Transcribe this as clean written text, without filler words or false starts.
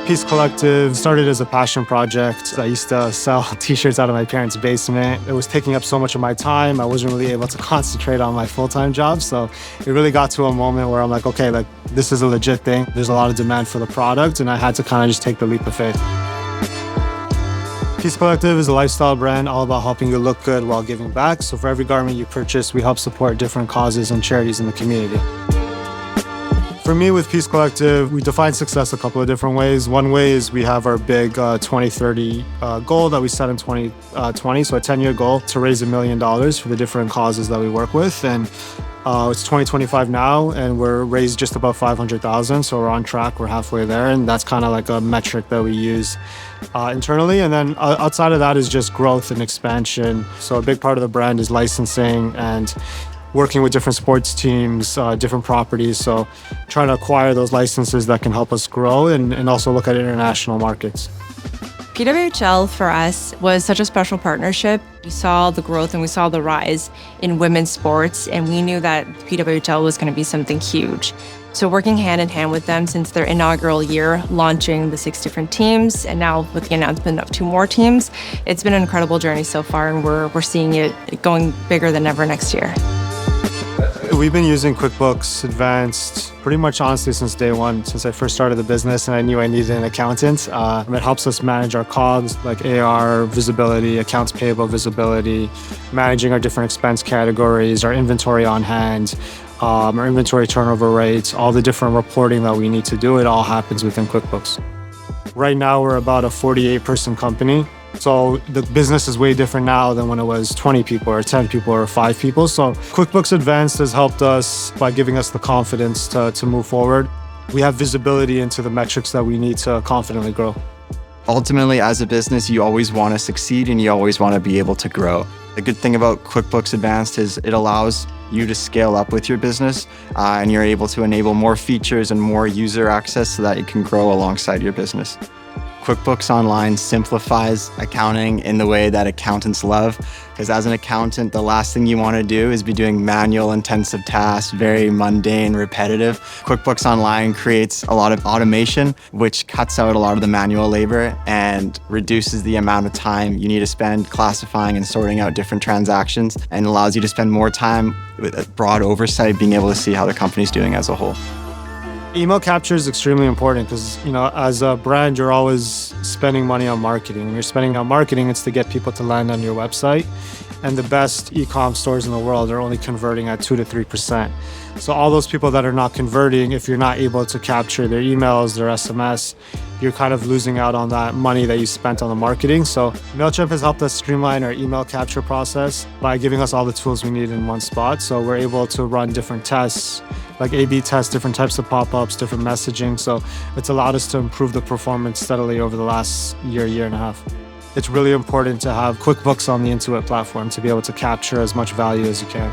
Peace Collective started as a passion project. I used to sell t-shirts out of my parents' basement. It was taking up so much of my time. I wasn't really able to concentrate on my full-time job. So it really got to a moment where I'm like, okay, like this is a legit thing. There's a lot of demand for the product, and I had to kind of just take the leap of faith. Peace Collective is a lifestyle brand all about helping you look good while giving back. So for every garment you purchase, we help support different causes and charities in the community. For me, with Peace Collective, we define success a couple of different ways. One way is we have our big 2030 goal that we set in 2020, so a 10-year goal to raise $1 million for the different causes that we work with. And it's 2025 now, and we're raised just about 500,000, so we're on track. We're halfway there, and that's kind of like a metric that we use internally. And then outside of that is just growth and expansion. So a big part of the brand is licensing and working with different sports teams, different properties. So trying to acquire those licenses that can help us grow and also look at international markets. PWHL for us was such a special partnership. We saw the growth and we saw the rise in women's sports, and we knew that PWHL was going to be something huge. So working hand in hand with them since their inaugural year, launching the 6 different teams, and now with the announcement of 2 more teams, it's been an incredible journey so far, and we're seeing it going bigger than ever next year. We've been using QuickBooks Advanced pretty much honestly since day one, since I first started the business and I knew I needed an accountant. It helps us manage our COGS, like AR visibility, accounts payable visibility, managing our different expense categories, our inventory on hand, our inventory turnover rates, all the different reporting that we need to do. It all happens within QuickBooks. Right now, we're about a 48-person company. So the business is way different now than when it was 20 people or 10 people or 5 people. So QuickBooks Advanced has helped us by giving us the confidence to move forward. We have visibility into the metrics that we need to confidently grow. Ultimately, as a business, you always want to succeed and you always want to be able to grow. The good thing about QuickBooks Advanced is it allows you to scale up with your business and you're able to enable more features and more user access so that you can grow alongside your business. QuickBooks Online simplifies accounting in the way that accountants love, because as an accountant, the last thing you want to do is be doing manual intensive tasks, very mundane, repetitive. QuickBooks Online creates a lot of automation, which cuts out a lot of the manual labor and reduces the amount of time you need to spend classifying and sorting out different transactions, and allows you to spend more time with a broad oversight, being able to see how the company's doing as a whole. Email capture is extremely important because, as a brand, you're always spending money on marketing. When you're spending on marketing, it's to get people to land on your website. And the best e-com stores in the world are only converting at 2 to 3%. So all those people that are not converting, if you're not able to capture their emails, their SMS, you're kind of losing out on that money that you spent on the marketing. So Mailchimp has helped us streamline our email capture process by giving us all the tools we need in one spot. So we're able to run different tests, like A/B tests, different types of pop-ups, different messaging. So it's allowed us to improve the performance steadily over the last year and a half. It's really important to have QuickBooks on the Intuit platform to be able to capture as much value as you can.